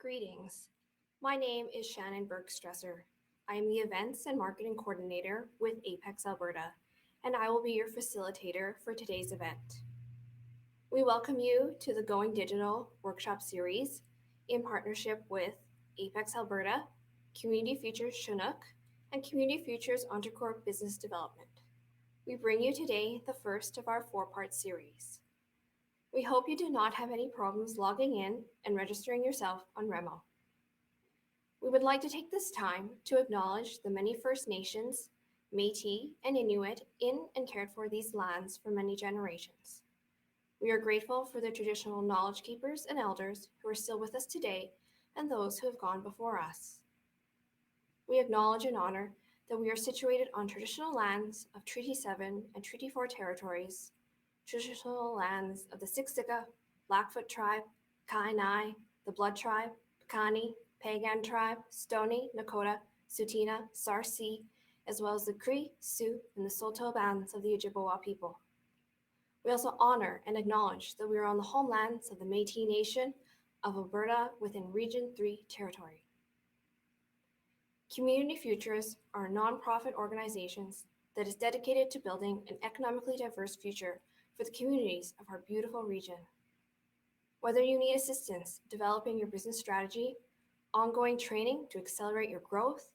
Greetings. My name is Shannon Bergstresser. I am the Events and Marketing Coordinator with Apex Alberta, and I will be your facilitator for today's event. We welcome you to the Going Digital workshop series in partnership with Apex Alberta, Community Futures Chinook, and Community Futures Entrecourt Business Development. We bring you today the first of our four-part series. We hope you do not have any problems logging in and registering yourself on Remo. We would like to take this time to acknowledge the many First Nations, Métis, and Inuit in and cared for these lands for many generations. We are grateful for the traditional knowledge keepers and elders who are still with us today and those who have gone before us. We acknowledge and honor that we are situated on traditional lands of Treaty 7 and Treaty 4 territories, traditional lands of the Siksika, Blackfoot tribe, Kainai, the Blood tribe, Piikani, Pagan tribe, Stoney, Nakota, Tsuut'ina, Sarsi, as well as the Cree, Sioux, and the Saulteaux bands of the Ojibwa people. We also honor and acknowledge that we are on the homelands of the Métis Nation of Alberta within Region 3 territory. Community Futures are nonprofit organizations that is dedicated to building an economically diverse future for the communities of our beautiful region. Whether you need assistance developing your business strategy, ongoing training to accelerate your growth,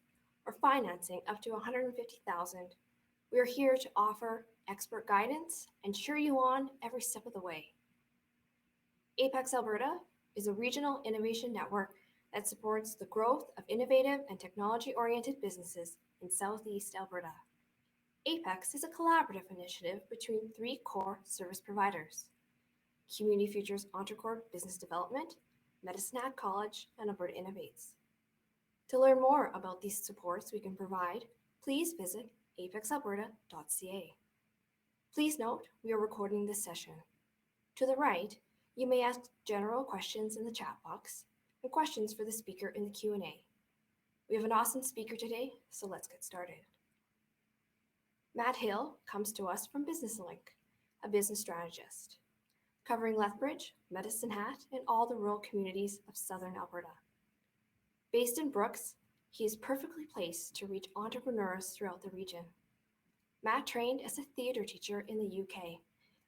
or financing up to $150,000, we are here to offer expert guidance and cheer you on every step of the way. Apex Alberta is a regional innovation network that supports the growth of innovative and technology-oriented businesses in Southeast Alberta. Apex is a collaborative initiative between three core service providers: Community Futures Entrecourt Business Development, Medicine Hat College, and Alberta Innovates. To learn more about these supports we can provide, please visit apexalberta.ca. Please note we are recording this session. To the right, you may ask general questions in the chat box and questions for the speaker in the Q&A. We have an awesome speaker today, so let's get started. Matt Hill comes to us from Business Link, a business strategist, covering Lethbridge, Medicine Hat, and all the rural communities of southern Alberta. Based in Brooks, he is perfectly placed to reach entrepreneurs throughout the region. Matt trained as a theatre teacher in the UK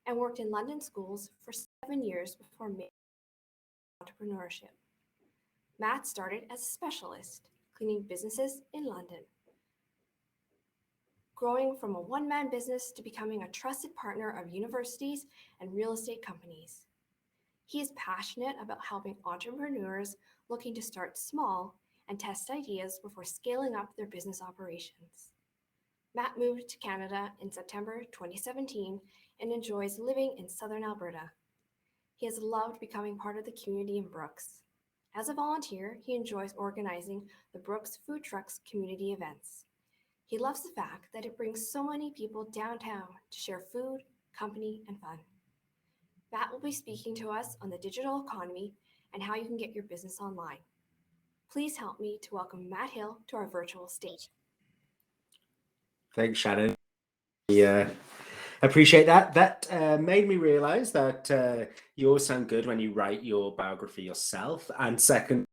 and worked in London schools for 7 years before making entrepreneurship. Matt started as a specialist, cleaning businesses in London, growing from a one-man business to becoming a trusted partner of universities and real estate companies. He is passionate about helping entrepreneurs looking to start small and test ideas before scaling up their business operations. Matt moved to Canada in September 2017 and enjoys living in southern Alberta. He has loved becoming part of the community in Brooks. As a volunteer, he enjoys organizing the Brooks Food Trucks community events. He loves the fact that it brings so many people downtown to share food, company, and fun. Matt will be speaking to us on the digital economy and how you can get your business online. Please help me to welcome Matt Hill to our virtual stage. Thanks, Shannon. Yeah, appreciate that. That made me realize that you always sound good when you write your biography yourself. And second,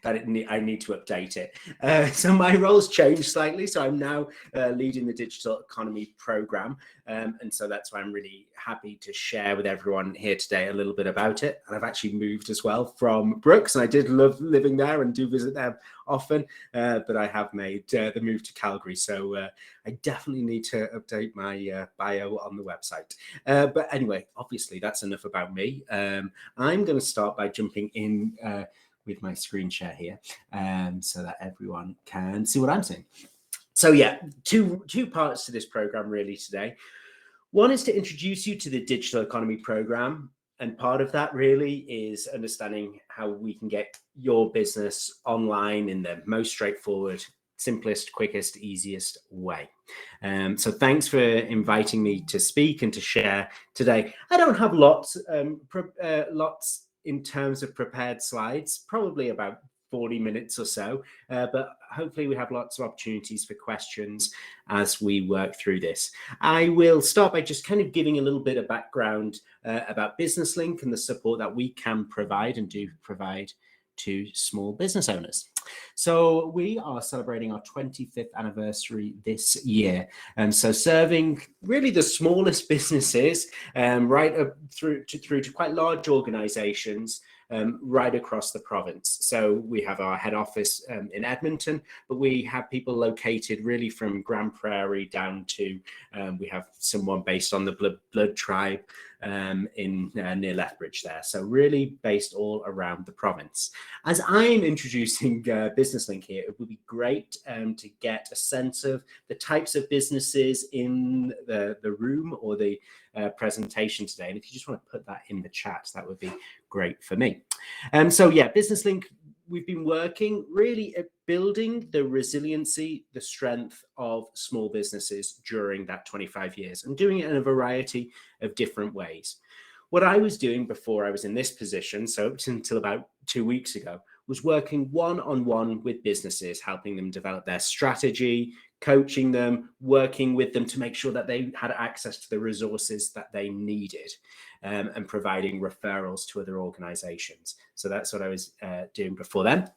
that I need to update it. So my role's changed slightly. So I'm now leading the digital economy program. And so that's why I'm really happy to share with everyone here today a little bit about it. And I've actually moved as well from Brooks, and I did love living there and do visit them often, but I have made the move to Calgary. So I definitely need to update my bio on the website. But anyway, obviously that's enough about me. I'm going to start by jumping in with my screen share here, so that everyone can see what I'm saying. So yeah, two parts to this program really today. One is to introduce you to the digital economy program, and part of that really is understanding how we can get your business online in the most straightforward, simplest, quickest, easiest way. So thanks for inviting me to speak and to share today. I don't have lots in terms of prepared slides, probably about 40 minutes or so, but hopefully we have lots of opportunities for questions as we work through this. I will start by just kind of giving a little bit of background about Business Link and the support that we can provide and do provide to small business owners. So we are celebrating our 25th anniversary this year. And so serving really the smallest businesses right up through to quite large organizations right across the province. So we have our head office in Edmonton, but we have people located really from Grand Prairie down to, we have someone based on the Blood Tribe in near Lethbridge there. So really based all around the province. As I'm introducing Business Link here, it would be great to get a sense of the types of businesses in the room or the presentation today. And if you just want to put that in the chat, that would be great for me. So yeah, Business Link, we've been working really at building the resiliency, the strength of small businesses during that 25 years and doing it in a variety of different ways. What I was doing before I was in this position, so until about 2 weeks ago, was working one-on-one with businesses, helping them develop their strategy, coaching them, working with them to make sure that they had access to the resources that they needed, and providing referrals to other organizations. So that's what I was doing before then.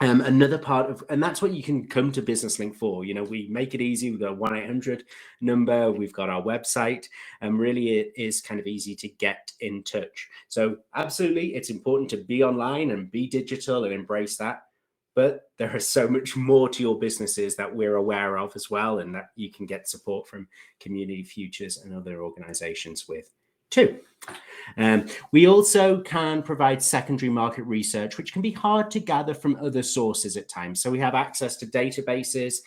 Another part of, and that's what you can come to Business Link for. You know, we make it easy with a 1-800 number. We've got our website, and really it is kind of easy to get in touch. So absolutely, it's important to be online and be digital and embrace that. But there is so much more to your businesses that we're aware of as well, and that you can get support from Community Futures and other organizations with too. We also can provide secondary market research, which can be hard to gather from other sources at times. So we have access to databases.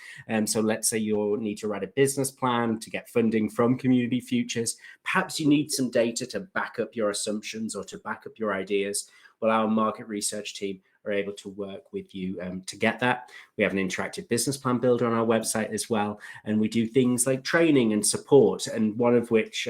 So let's say you need to write a business plan to get funding from Community Futures. Perhaps you need some data to back up your assumptions or to back up your ideas. Well, our market research team are able to work with you to get that. We have an interactive business plan builder on our website as well. And we do things like training and support, and one of which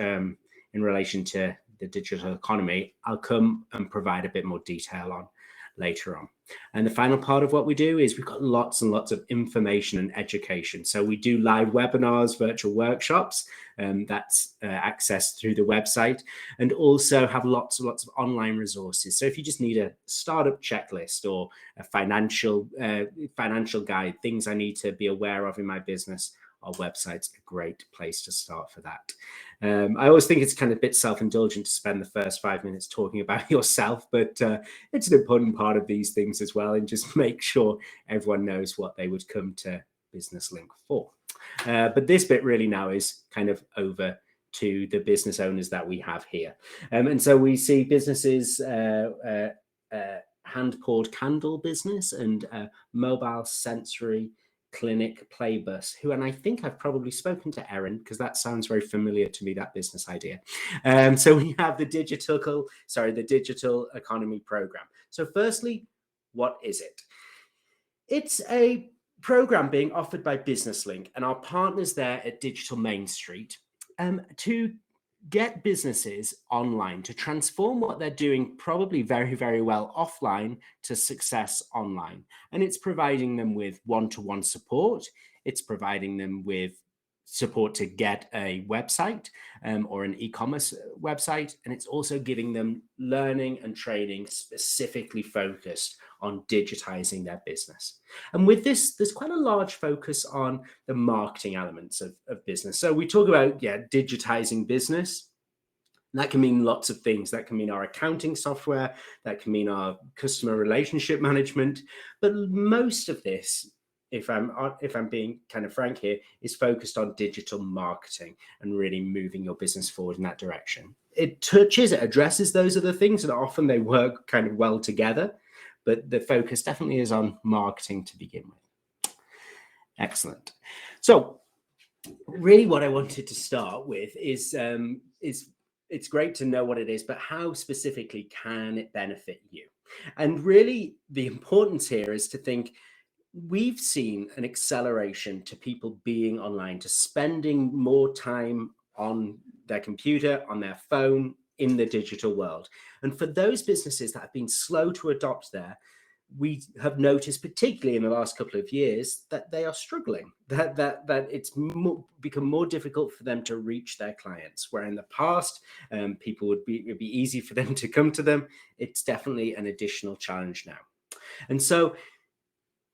in relation to the digital economy, I'll come and provide a bit more detail on later on. And the final part of what we do is we've got lots and lots of information and education. So we do live webinars, virtual workshops, that's accessed through the website, and also have lots and lots of online resources. So if you just need a startup checklist or a financial guide, things I need to be aware of in my business, our website's a great place to start for that. I always think it's kind of a bit self-indulgent to spend the first 5 minutes talking about yourself, but it's an important part of these things as well, and just make sure everyone knows what they would come to Business Link for. But this bit really now is kind of over to the business owners that we have here. And so we see businesses, hand-poured candle business and mobile sensory clinic Playbus, who, and I think I've probably spoken to Erin because that sounds very familiar to me, that business idea. So we have the digital economy program. So firstly, what is it? It's a program being offered by Business Link and our partners there at Digital Main Street to get businesses online, to transform what they're doing probably very, very well offline to success online. And it's providing them with one-to-one support. It's providing them with support to get a website or an e-commerce website. And it's also giving them learning and training specifically focused on digitizing their business. And with this, there's quite a large focus on the marketing elements of business. So we talk about, digitizing business. And that can mean lots of things. That can mean our accounting software, that can mean our customer relationship management. But most of this, if I'm being kind of frank here, is focused on digital marketing and really moving your business forward in that direction. It addresses those other things, and often they work kind of well together, but the focus definitely is on marketing to begin with. Excellent. So really what I wanted to start with is it's great to know what it is, but how specifically can it benefit you? And really the importance here is to think, we've seen an acceleration to people being online, to spending more time on their computer, on their phone, in the digital world. And for those businesses that have been slow to adopt there, we have noticed, particularly in the last couple of years, that they are struggling, that it's become more difficult for them to reach their clients, where in the past, it'd be easy for them to come to them. It's definitely an additional challenge now. And so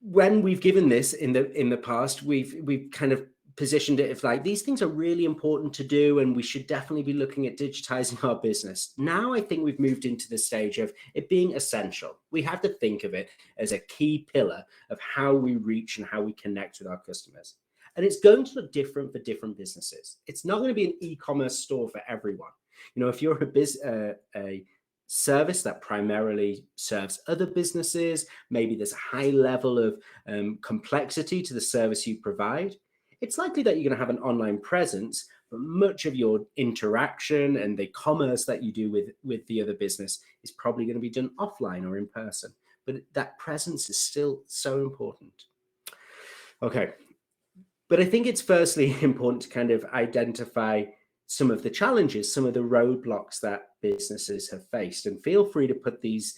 when we've given this in the past, we've kind of positioned it as like, these things are really important to do, and we should definitely be looking at digitizing our business. Now I think we've moved into the stage of it being essential. We have to think of it as a key pillar of how we reach and how we connect with our customers. And it's going to look different for different businesses. It's not going to be an e-commerce store for everyone. If you're a service that primarily serves other businesses, maybe there's a high level of complexity to the service you provide, it's likely that you're going to have an online presence, but much of your interaction and the commerce that you do with the other business is probably going to be done offline or in person. But that presence is still so important. Okay. But I think it's firstly important to kind of identify some of the challenges, some of the roadblocks that businesses have faced. And feel free to put these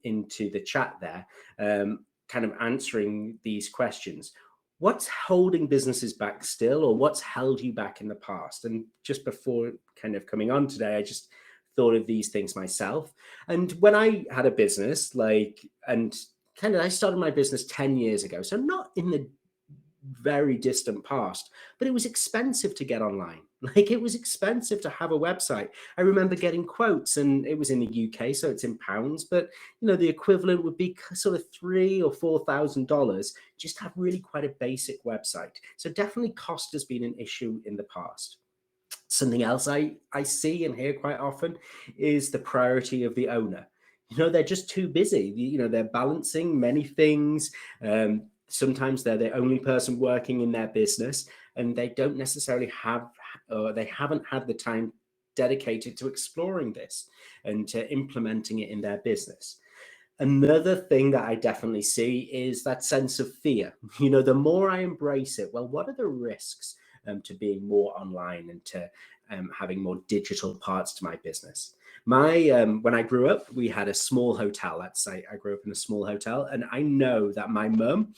into the chat there, kind of answering these questions. What's holding businesses back still, or what's held you back in the past? And just before kind of coming on today, I just thought of these things myself. And when I had a business, I started my business 10 years ago, so not in the very distant past, but it was expensive to get online. It was expensive to have a website. I remember getting quotes, and it was in the UK, so it's in pounds, but the equivalent would be sort of $3,000 or $4,000 just to have really quite a basic website. So definitely cost has been an issue in the past. Something else I see and hear quite often is the priority of the owner. They're just too busy. They're balancing many things. Sometimes they're the only person working in their business, and they don't necessarily they haven't had the time dedicated to exploring this and to implementing it in their business. Another thing that I definitely see is that sense of fear. The more I embrace it, well, what are the risks to being more online and to having more digital parts to my business? When I grew up, we had a small hotel. I grew up in a small hotel, and I know that my mum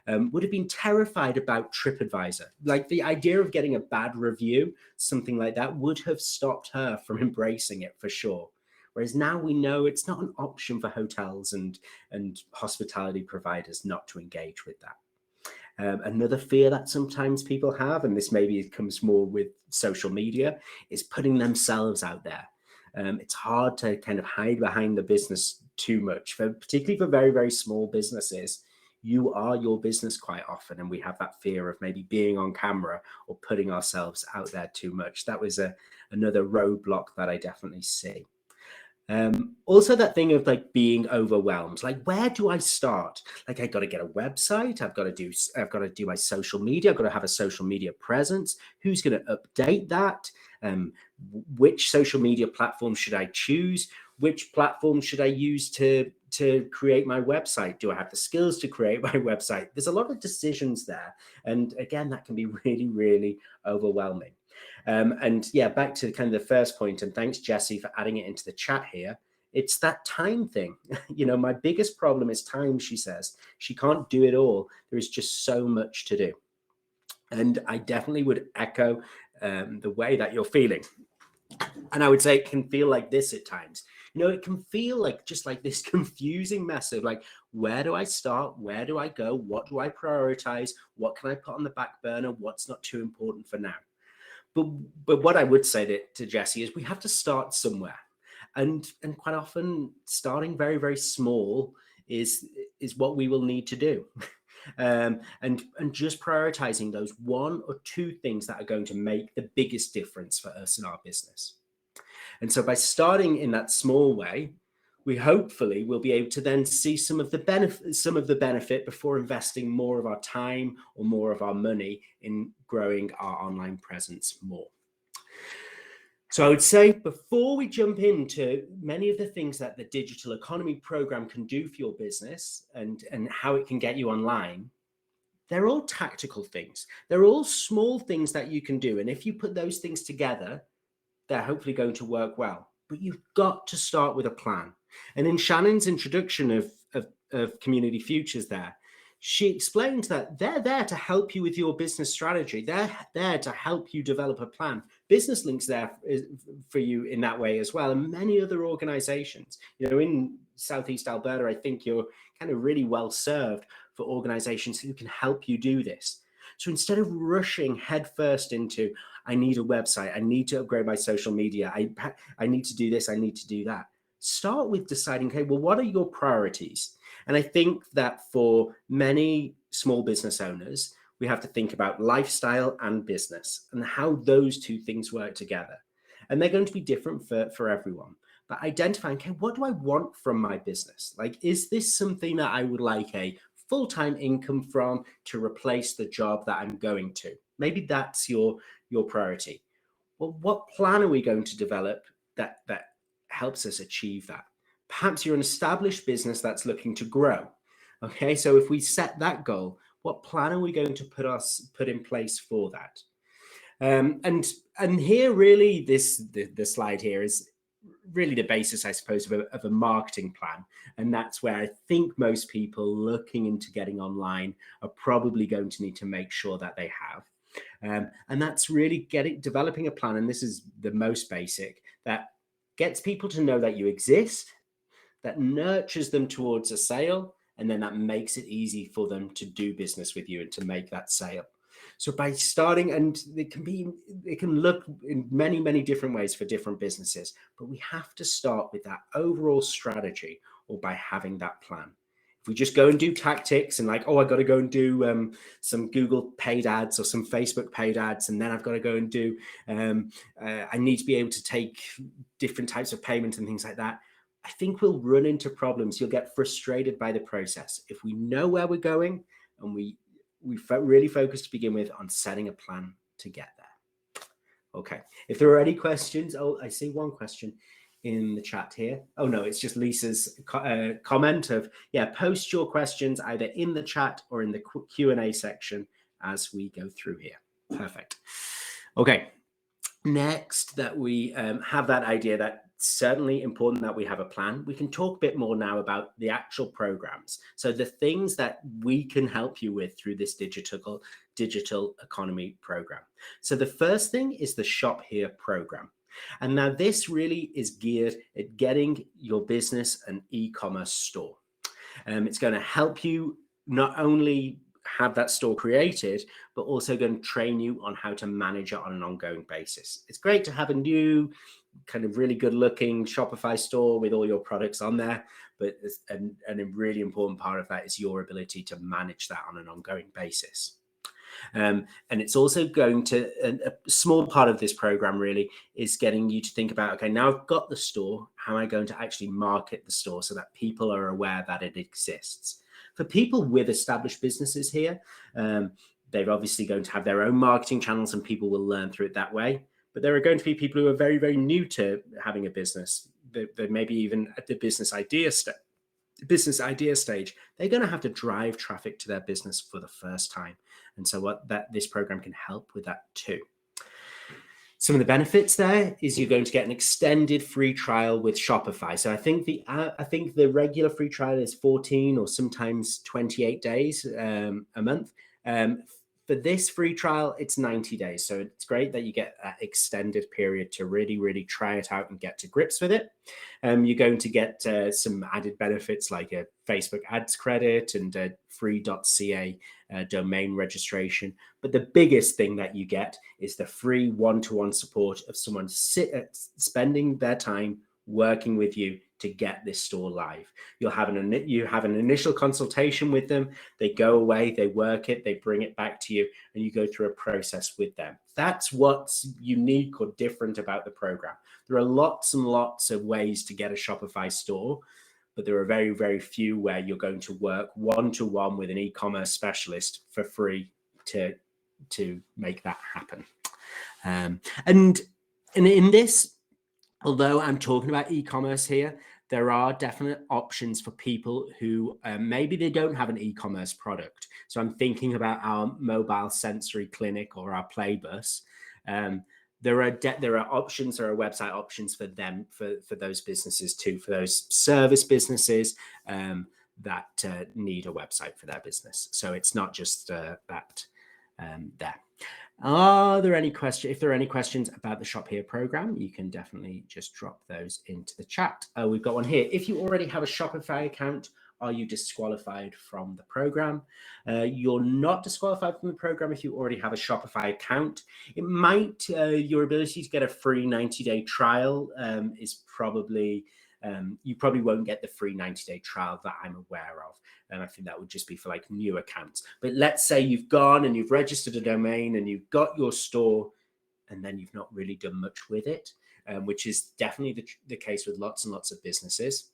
would have been terrified about TripAdvisor. Like, the idea of getting a bad review, something like that, would have stopped her from embracing it for sure. Whereas now we know it's not an option for hotels and hospitality providers not to engage with that. Another fear that sometimes people have, and this maybe comes more with social media, is putting themselves out there. It's hard to kind of hide behind the business too much, particularly for very, very small businesses. You are your business quite often, and we have that fear of maybe being on camera or putting ourselves out there too much. That was another roadblock that I definitely see. Also that thing of being overwhelmed, where do I start? I got to get a website. I've got to do my social media. I've got to have a social media presence. Who's going to update that? Which social media platform should I choose? Which platform should I use to create my website? Do I have the skills to create my website? There's a lot of decisions there. And again, that can be really, really overwhelming. And yeah, back to kind of the first point, and thanks, Jessie, for adding it into the chat here. It's that time thing. My biggest problem is time, she says. She can't do it all. There is just so much to do. And I definitely would echo the way that you're feeling. And I would say it can feel like this at times. It can feel just like this confusing mess of where do I start? Where do I go? What do I prioritize? What can I put on the back burner? What's not too important for now? But what I would say to Jessie is we have to start somewhere. And quite often starting very, very small is what we will need to do. And just prioritizing those one or two things that are going to make the biggest difference for us in our business. And so by starting in that small way, we hopefully will be able to then see some of the benefit before investing more of our time or more of our money in growing our online presence more. So I would say before we jump into many of the things that the Digital Economy Program can do for your business and how it can get you online, they're all tactical things. They're all small things that you can do. And if you put those things together, they're hopefully going to work well. But you've got to start with a plan. And in Shannon's introduction of Community Futures there, she explained that they're there to help you with your business strategy. They're there to help you develop a plan. Business Link's there for you in that way as well, and many other organizations. In Southeast Alberta, I think you're kind of really well served for organizations who can help you do this. So instead of rushing headfirst into, I need a website, I need to upgrade my social media, I need to do this, I need to do that. Start with deciding, okay, well, what are your priorities? And I think that for many small business owners, we have to think about lifestyle and business and how those two things work together. And they're going to be different for everyone. But identifying, okay, what do I want from my business? Like, is this something that I would like a full-time income from to replace the job that I'm going to? Maybe that's your priority. Well, what plan are we going to develop that helps us achieve that? Perhaps you're an established business that's looking to grow. Okay, so if we set that goal, what plan are we going to put in place for that? And here, really, the slide here is really the basis, I suppose, of a marketing plan. And that's where I think most people looking into getting online are probably going to need to make sure that they have. And that's really developing a plan. And this is the most basic, that gets people to know that you exist, that nurtures them towards a sale, and then that makes it easy for them to do business with you and to make that sale. So by starting, and it can look in many, many different ways for different businesses, but we have to start with that overall strategy, or by having that plan. If we just go and do tactics and like, oh, I got to go and do some Google paid ads or some Facebook paid ads, and then I've got to go and do, I need to be able to take different types of payment and things like that, I think we'll run into problems. You'll get frustrated by the process. If we know where we're going and we really focus to begin with on setting a plan to get there. Okay, if there are any questions, oh, I see one question in the chat here. Oh no, it's just Lisa's comment of, yeah, post your questions either in the chat or in the Q&A section as we go through here. Perfect. Okay, next that we have that idea that certainly important that we have a plan. We can talk a bit more now about the actual programs. So the things that we can help you with through this digital economy program. So the first thing is the Shop Here program. And now this really is geared at getting your business an e-commerce store. It's going to help you not only have that store created, but also going to train you on how to manage it on an ongoing basis. It's great to have a new kind of really good looking Shopify store with all your products on there, but a really important part of that is your ability to manage that on an ongoing basis. And it's also going to, a small part of this program really is getting you to think about, okay, now I've got the store, how am I going to actually market the store so that people are aware that it exists? For people with established businesses here, they're obviously going to have their own marketing channels and people will learn through it that way. But there are going to be people who are very, very new to having a business. They maybe even at the business idea stage, they're going to have to drive traffic to their business for the first time. And so this program can help with that too. Some of the benefits there is you're going to get an extended free trial with Shopify. So I think the regular free trial is 14 or sometimes 28 days a month. For this free trial, it's 90 days. So it's great that you get that extended period to really, really try it out and get to grips with it. You're going to get some added benefits like a Facebook ads credit and a free.ca domain registration. But the biggest thing that you get is the free one-to-one support of someone spending their time working with you to get this store live. You have an initial consultation with them. They go away, they work it, they bring it back to you, and you go through a process with them. That's what's unique or different about the program. There are lots and lots of ways to get a Shopify store, but there are very, very few where you're going to work one-to-one with an e-commerce specialist for free to make that happen. And in this, although I'm talking about e-commerce here, there are definite options for people who maybe they don't have an e-commerce product. So I'm thinking about our mobile sensory clinic or our Playbus. There are options, there are website options for them, for those businesses too, for those service businesses that need a website for their business. So it's not just that there. Are there any questions? If there are any questions about the Shop Here program, you can definitely just drop those into the chat. We've got one here. If you already have a Shopify account, are you disqualified from the program? You're not disqualified from the program if you already have a Shopify account. It might, your ability to get a free 90-day trial is probably, you probably won't get the free 90-day trial that I'm aware of. And I think that would just be for like new accounts. But let's say you've gone and you've registered a domain and you've got your store and then you've not really done much with it, which is definitely the case with lots and lots of businesses.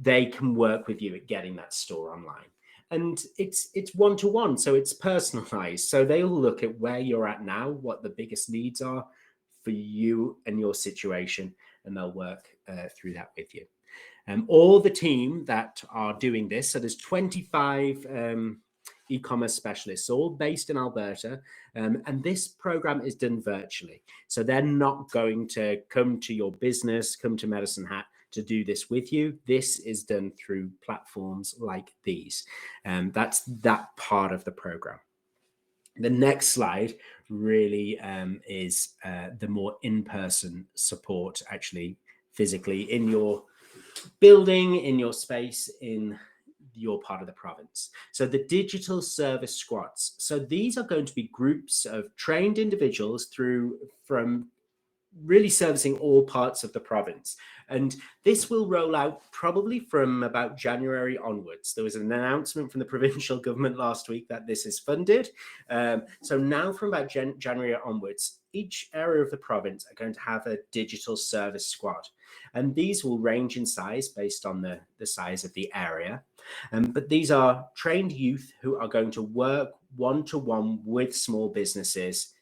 They can work with you at getting that store online. And it's one-to-one, so it's personalized. So they'll look at where you're at now, what the biggest needs are for you and your situation, and they'll work through that with you. All the team that are doing this, so there's 25 e-commerce specialists, all based in Alberta, and this program is done virtually. So they're not going to come to your business, come to Medicine Hat to do this with you. This is done through platforms like these. That's that part of the program. The next slide really is the more in-person support, actually physically in your building, in your space, in your part of the province. So the digital service squads. So these are going to be groups of trained individuals from really servicing all parts of the province. And this will roll out probably from about January onwards. There was an announcement from the provincial government last week that this is funded. So now from about January onwards, each area of the province are going to have a digital service squad. And these will range in size based on the size of the area. But these are trained youth who are going to work one-to-one with small businesses,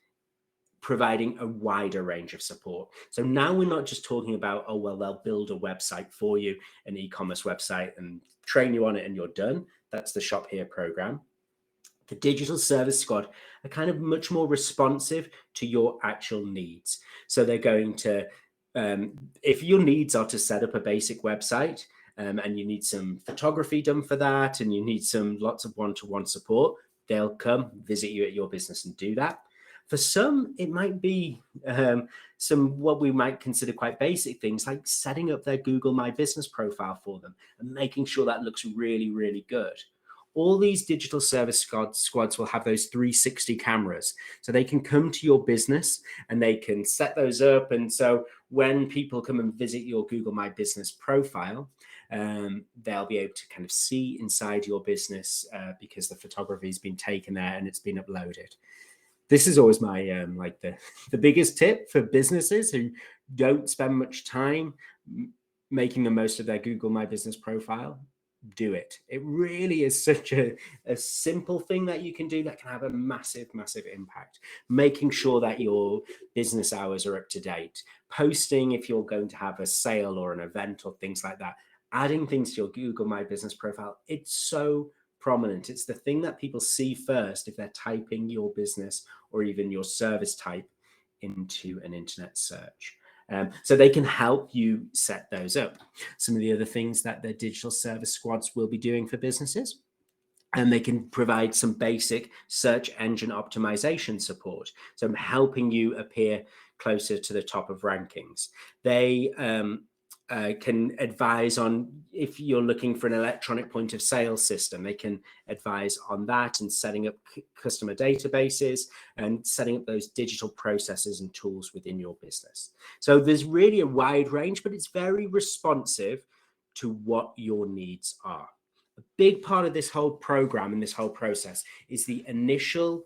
providing a wider range of support. So now we're not just talking about, oh, well, they'll build a website for you, an e-commerce website, and train you on it and you're done. That's the Shop Here program. The digital service squad are kind of much more responsive to your actual needs. So they're going to, if your needs are to set up a basic website, and you need some photography done for that, and you need lots of one-to-one support, they'll come visit you at your business and do that. For some, it might be some what we might consider quite basic things, like setting up their Google My Business profile for them and making sure that looks really, really good. All these digital service squads will have those 360 cameras, so they can come to your business and they can set those up. And so when people come and visit your Google My Business profile, they'll be able to kind of see inside your business because the photography has been taken there and it's been uploaded. This is always my like the biggest tip for businesses who don't spend much time making the most of their Google My Business profile. Do it. It really is such a simple thing that you can do that can have a massive, massive impact. Making sure that your business hours are up to date, posting if you're going to have a sale or an event or things like that, adding things to your Google My Business profile. It's so prominent. It's the thing that people see first if they're typing your business or even your service type into an internet search. So they can help you set those up. Some of the other things that the digital service squads will be doing for businesses, and they can provide some basic search engine optimization support. So helping you appear closer to the top of rankings. They can advise on if you're looking for an electronic point of sale system. They can advise on that and setting up customer databases and setting up those digital processes and tools within your business. So there's really a wide range, but it's very responsive to what your needs are. A big part of this whole program and this whole process is the initial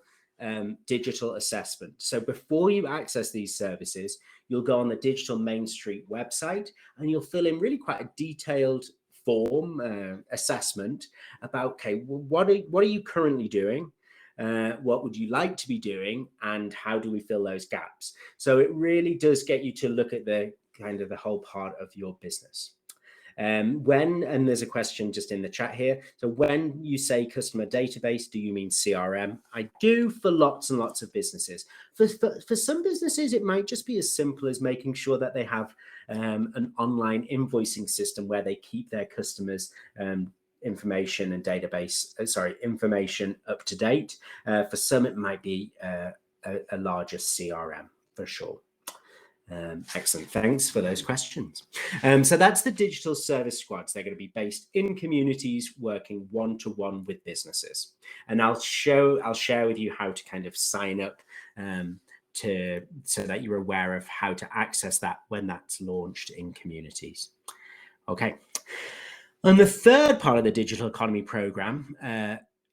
digital assessment. So before you access these services, you'll go on the Digital Main Street website and you'll fill in really quite a detailed form assessment about, okay, well, what are you currently doing? What would you like to be doing? And how do we fill those gaps? So it really does get you to look at the kind of the whole part of your business. And there's a question just in the chat here. So when you say customer database, do you mean CRM? I do for lots and lots of businesses. For some businesses, it might just be as simple as making sure that they have an online invoicing system where they keep their customers information and database, information up to date. For some, it might be a larger CRM for sure. Excellent. Thanks for those questions. So that's the digital service squads. They're going to be based in communities, working one-to-one with businesses. And I'll share with you how to kind of sign up so that you're aware of how to access that when that's launched in communities. Okay. And the third part of the digital economy program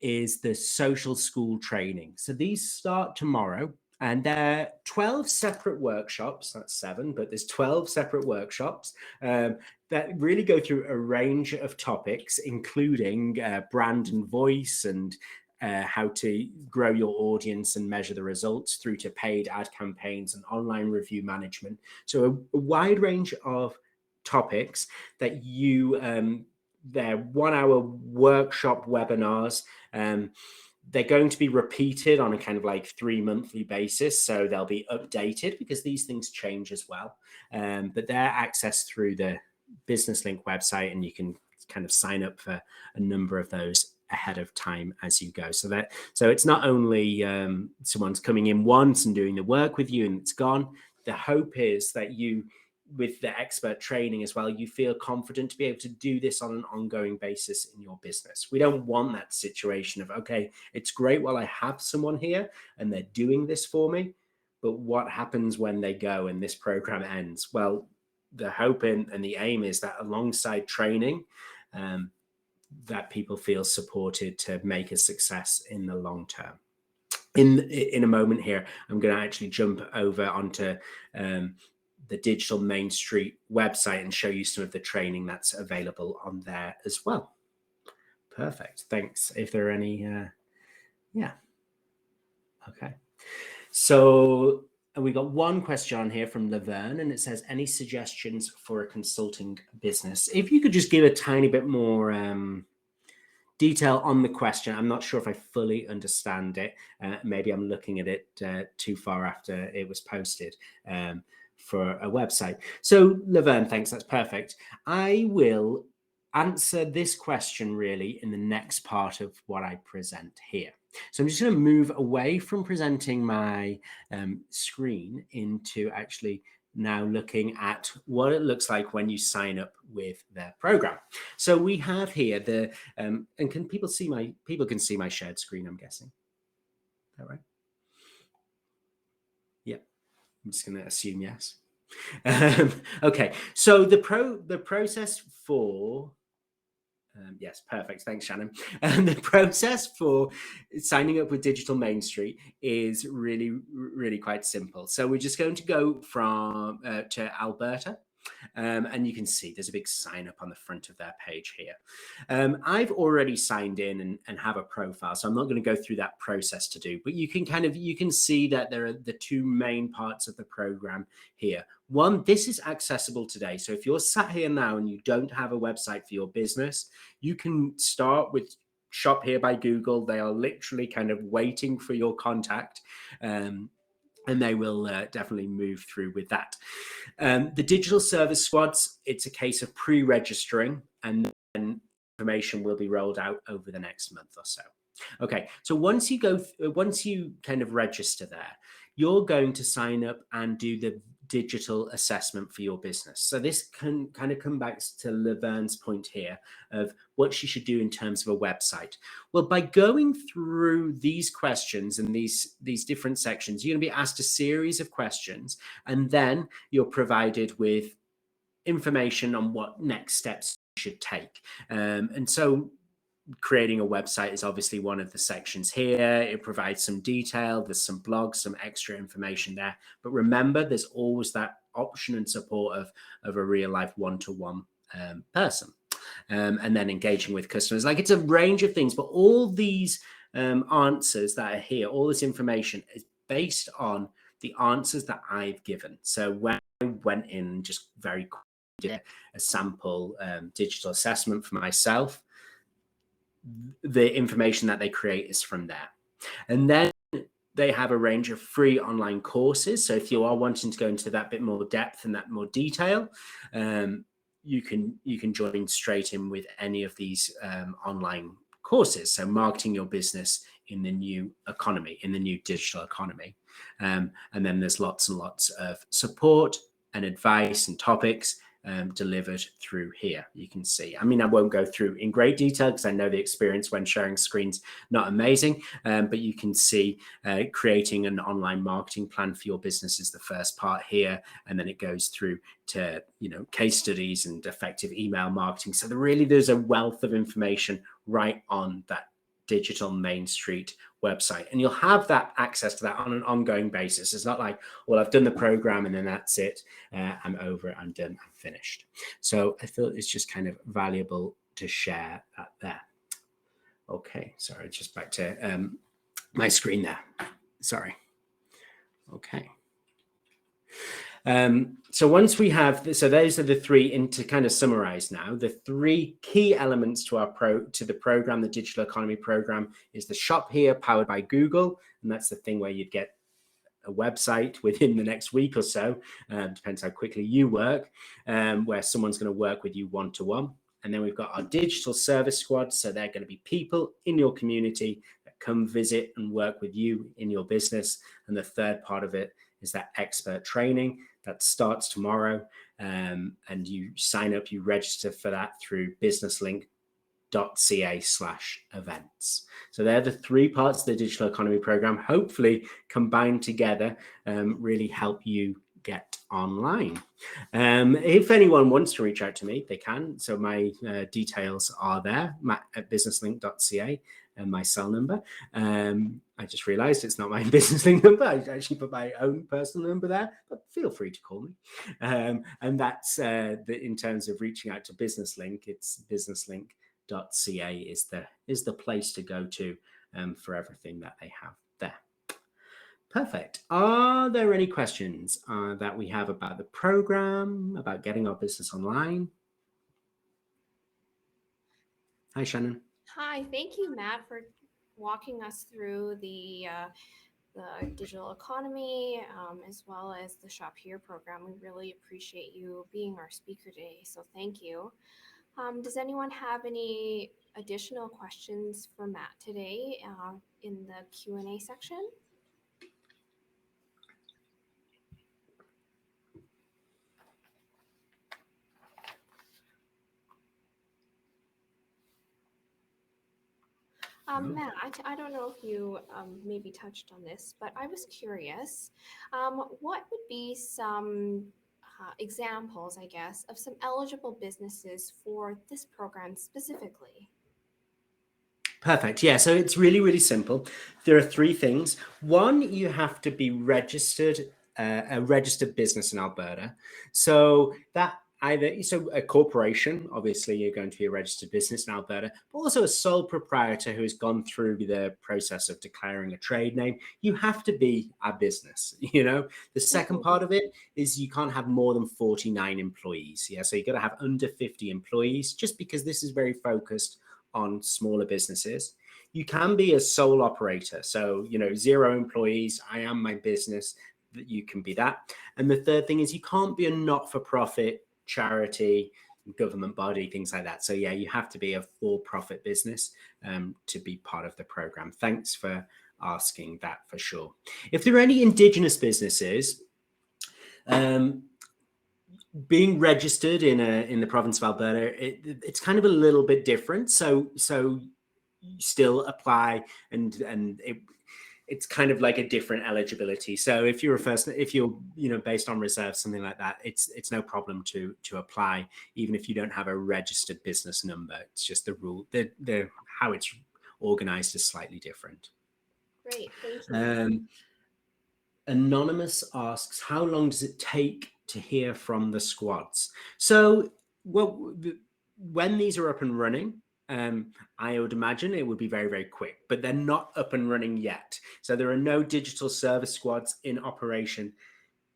is the social school training. So these start tomorrow. And there are 12 separate workshops, that's 7, but there's 12 separate workshops that really go through a range of topics, including brand and voice and how to grow your audience and measure the results, through to paid ad campaigns and online review management. So a wide range of topics that they're 1-hour workshop webinars. They're going to be repeated on a kind of like 3 monthly basis. So they'll be updated because these things change as well. But they're accessed through the Business Link website, and you can kind of sign up for a number of those ahead of time as you go. So it's not only someone's coming in once and doing the work with you and it's gone. The hope is that you, with the expert training as well, you feel confident to be able to do this on an ongoing basis in your business. We don't want that situation of, okay, it's great while I have someone here and they're doing this for me, but what happens when they go and this program ends? Well, the hope and the aim is that alongside training, that people feel supported to make a success in the long term. In a moment here, I'm going to actually jump over onto the Digital Main Street website and show you some of the training that's available on there as well. Perfect. Thanks. If there are any, yeah. Okay. So we got one question on here from Laverne, and it says, any suggestions for a consulting business? If you could just give a tiny bit more detail on the question. I'm not sure if I fully understand it. Maybe I'm looking at it too far after it was posted for a website. So Laverne, thanks. That's perfect. I will answer this question really in the next part of what I present here. So I'm just going to move away from presenting my screen into actually now looking at what it looks like when you sign up with their program. So we have here the and can people see can see my shared screen, I'm guessing. Is that right? Yeah, I'm just going to assume yes. Okay, so the process for yes, perfect. Thanks, Shannon. And the process for signing up with Digital Main Street is really, really quite simple. So we're just going to go from to Alberta. And you can see there's a big sign up on the front of their page here. I've already signed in and have a profile, so I'm not going to go through that process to do, but you can see that there are the 2 main parts of the program here. One, this is accessible today. So if you're sat here now and you don't have a website for your business, you can start with Shop Here by Google. They are literally kind of waiting for your contact. And they will definitely move through with that. The digital service squads, it's a case of pre-registering, and then information will be rolled out over the next month or so. Okay, so once you kind of register there, you're going to sign up and do the digital assessment for your business. So this can kind of come back to Laverne's point here of what she should do in terms of a website. Well, by going through these questions and these different sections, you're going to be asked a series of questions, and then you're provided with information on what next steps you should take. And so creating a website is obviously one of the sections here. It provides some detail, there's some blogs, some extra information there. But remember, there's always that option and support of a real life one-to-one person. And then engaging with customers. Like, it's a range of things, but all these answers that are here, all this information is based on the answers that I've given. So when I went in, just very quickly did a sample digital assessment for myself, the information that they create is from there. And then they have a range of free online courses. So if you are wanting to go into that bit more depth and that more detail, you can join straight in with any of these online courses. So marketing your business in the new economy, in the new digital economy. And then there's lots and lots of support and advice and topics delivered through here. You can see, I mean, I won't go through in great detail because I know the experience when sharing screens not amazing, but you can see creating an online marketing plan for your business is the first part here, and then it goes through to, you know, case studies and effective email marketing. So there's a wealth of information right on that digital Main Street website, and you'll have that access to that on an ongoing basis. It's not like, well, I've done the program and then that's it, I'm over, I'm done, I'm finished. So I thought it's just kind of valuable to share that there. Okay, sorry, just back to my screen there. Sorry. Okay. So once we have, so those are the three, and to kind of summarize now, the three key elements to the program, the digital economy program, is the shop here powered by Google. And that's the thing where you'd get a website within the next week or so, depends how quickly you work, where someone's going to work with you one-to-one. And then we've got our digital service squad. So they're going to be people in your community that come visit and work with you in your business. And the third part of it is that expert training that starts tomorrow. And you sign up, you register for that through businesslink.ca/events. So they're the three parts of the digital economy program, hopefully combined together, really help you get online. If anyone wants to reach out to me, they can. So my details are there, matt@businesslink.ca, and my cell number. I just realized it's not my BusinessLink number. I actually put my own personal number there, but feel free to call me. And that's in terms of reaching out to BusinessLink, it's businesslink.ca is the place to go to for everything that they have there. Perfect. Are there any questions that we have about the program, about getting our business online? Hi, Shannon. Hi, thank you, Matt, for walking us through the digital economy as well as the Shop Here program. We really appreciate you being our speaker today, so thank you. Does anyone have any additional questions for Matt today in the Q&A section? Matt, I don't know if you maybe touched on this, but I was curious. What would be some examples, I guess, of some eligible businesses for this program specifically? Perfect. Yeah, so it's really, really simple. There are three things. One, you have to be registered, a registered business in Alberta. So that so a corporation, obviously you're going to be a registered business in Alberta, but also a sole proprietor who has gone through the process of declaring a trade name. You have to be a business, you know. The second part of it is you can't have more than 49 employees. Yeah, so you got to have under 50 employees, just because this is very focused on smaller businesses. You can be a sole operator. So, you know, 0 employees, I am my business, that you can be that. And the third thing is you can't be a not-for-profit charity, government body, things like that. So yeah, you have to be a for-profit business to be part of the program. Thanks for asking that for sure. If there are any Indigenous businesses, being registered in the province of Alberta, it's kind of a little bit different. So you still apply, and it's kind of like a different eligibility. So if you're based on reserve, something like that, it's no problem to apply, even if you don't have a registered business number. It's just the rule. The how it's organized is slightly different. Great, thank you. Anonymous asks, how long does it take to hear from the squads? So, well, when these are up and running, I would imagine it would be very, very quick, but they're not up and running yet. So there are no digital service squads in operation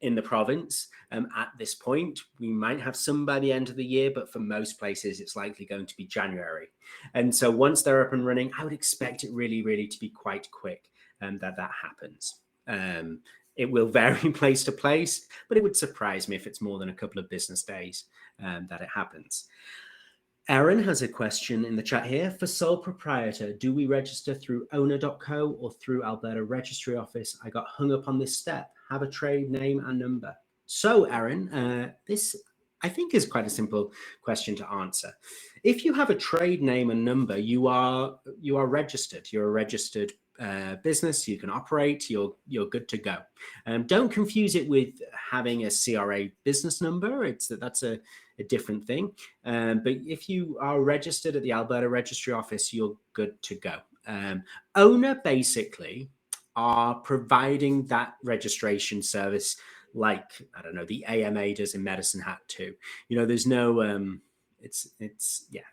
in the province at this point. We might have some by the end of the year, but for most places, it's likely going to be January. And so once they're up and running, I would expect it really, really to be quite quick that happens. It will vary place to place, but it would surprise me if it's more than a couple of business days that it happens. Aaron has a question in the chat here. For sole proprietor, do we register through owner.co or through Alberta Registry Office? I got hung up on this step. Have a trade name and number. So, Aaron, this I think is quite a simple question to answer. If you have a trade name and number, you are registered. You're a registered business. You can operate. You're good to go. Don't confuse it with having a CRA business number. That's a different thing. But if you are registered at the Alberta Registry Office, you're good to go. Owner basically are providing that registration service like, I don't know, the AMA does in Medicine Hat too. There's no,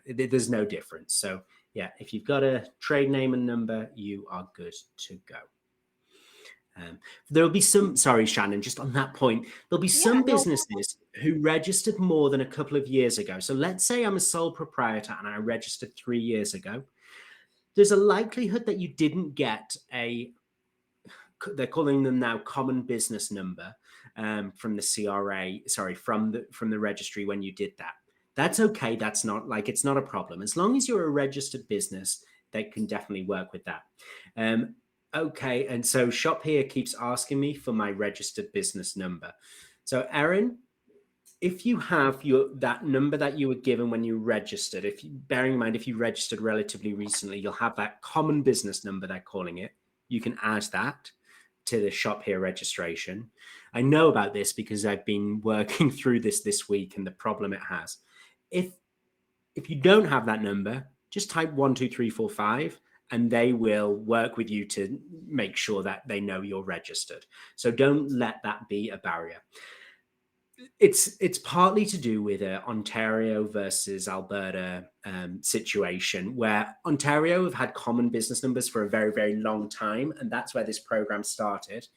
there's no difference. So yeah, if you've got a trade name and number, you are good to go. There'll be some, sorry, Shannon, just on that point, there'll be some businesses who registered more than a couple of years ago. So let's say I'm a sole proprietor and I registered 3 years ago. There's a likelihood that you didn't get they're calling them now common business number from the CRA, sorry, from the registry when you did that. That's okay. That's not it's not a problem. As long as you're a registered business, they can definitely work with that. Okay, and so Shop Here keeps asking me for my registered business number. So Erin, if you have that number that you were given when you registered, bearing in mind if you registered relatively recently, you'll have that common business number, they're calling it. You can add that to the Shop Here registration. I know about this because I've been working through this week and the problem it has. If you don't have that number, just type 12345 and they will work with you to make sure that they know you're registered. So don't let that be a barrier. It's partly to do with an Ontario versus Alberta situation, where Ontario have had common business numbers for a very, very long time, and that's where this program started.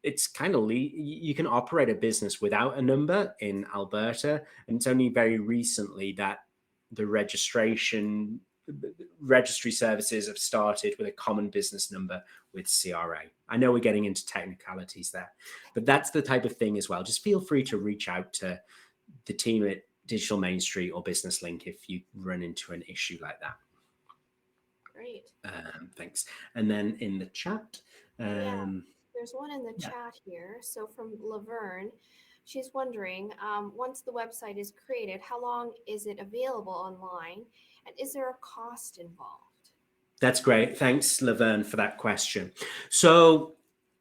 It's kind of you can operate a business without a number in Alberta, and it's only very recently that the registry services have started with a common business number with CRA. I know we're getting into technicalities there, but that's the type of thing as well. Just feel free to reach out to the team at Digital Main Street or Business Link if you run into an issue like that. Great. Thanks. And then in the chat, there's one in the chat here. So from Laverne, she's wondering, once the website is created, how long is it available online? And is there a cost involved? That's great. Thanks, Laverne, for that question. So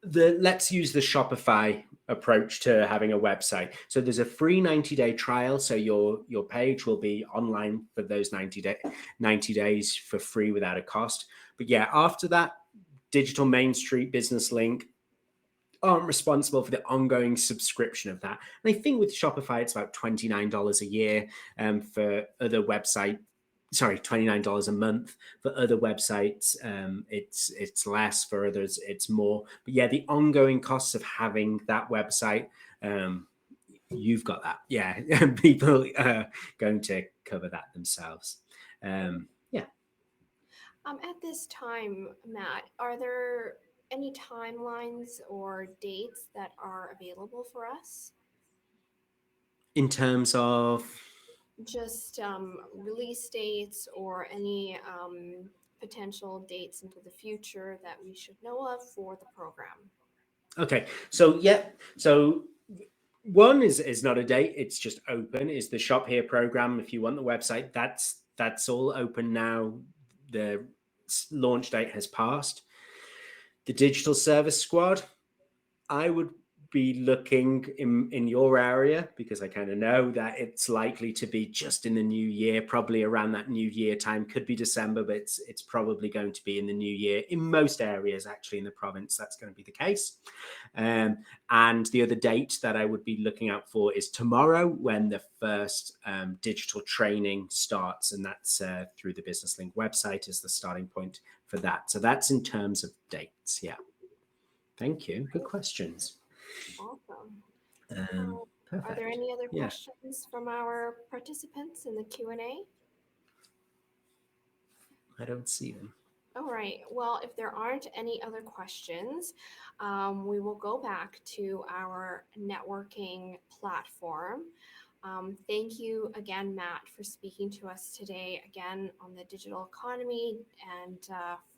let's use the Shopify approach to having a website. So there's a free 90-day trial. So your page will be online for those 90 days for free without a cost. But yeah, after that, Digital Main Street, Business Link aren't responsible for the ongoing subscription of that. And I think with Shopify, it's about $29 a year for other websites. Sorry, $29 a month. For other websites, it's less. For others, it's more. But yeah, the ongoing costs of having that website, you've got that. Yeah, people are going to cover that themselves. At this time, Matt, are there any timelines or dates that are available for us? In terms of? Just release dates or any potential dates into the future that we should know of for the program. Okay, so yeah, so one is not a date, it's just open, is the Shop Here program. If you want the website, that's all open now. The launch date has passed. The Digital Service Squad, I would be looking in your area, because I kind of know that it's likely to be just in the new year, probably around that new year time. Could be December, but it's probably going to be in the new year. In most areas, actually, in the province, that's going to be the case. And the other date that I would be looking out for is tomorrow, when the first digital training starts, and that's through the Business Link website is the starting point for that. So that's in terms of dates. Yeah. Thank you. Good questions. Awesome. Perfect. Are there any other questions from our participants in the Q&A? I don't see them. All right. right. Well, if there aren't any other questions, we will go back to our networking platform. Thank you again, Matt, for speaking to us today again on the digital economy and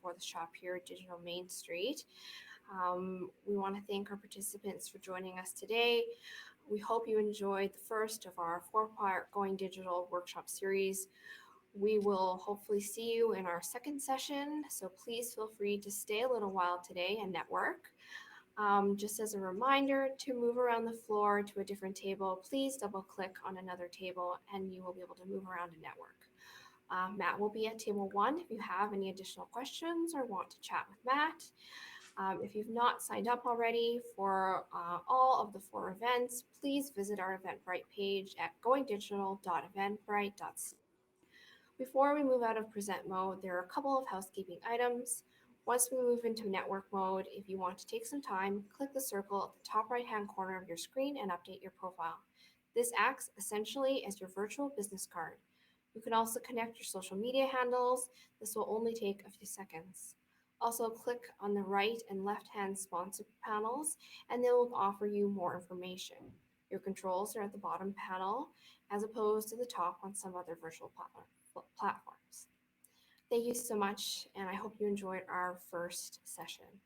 for the Shop Here Digital Main Street. We want to thank our participants for joining us today. We hope you enjoyed the first of our four-part Going Digital workshop series. We will hopefully see you in our second session, so please feel free to stay a little while today and network. Just as a reminder, to move around the floor to a different table, please double click on another table and you will be able to move around and network. Matt will be at table 1 if you have any additional questions or want to chat with Matt. If you've not signed up already for all of the 4 events, please visit our Eventbrite page at goingdigital.eventbrite.ca. Before we move out of present mode, there are a couple of housekeeping items. Once we move into network mode, if you want to take some time, click the circle at the top right-hand corner of your screen and update your profile. This acts essentially as your virtual business card. You can also connect your social media handles. This will only take a few seconds. Also, click on the right and left-hand sponsor panels, and they will offer you more information. Your controls are at the bottom panel, as opposed to the top on some other virtual platforms. Thank you so much, and I hope you enjoyed our first session.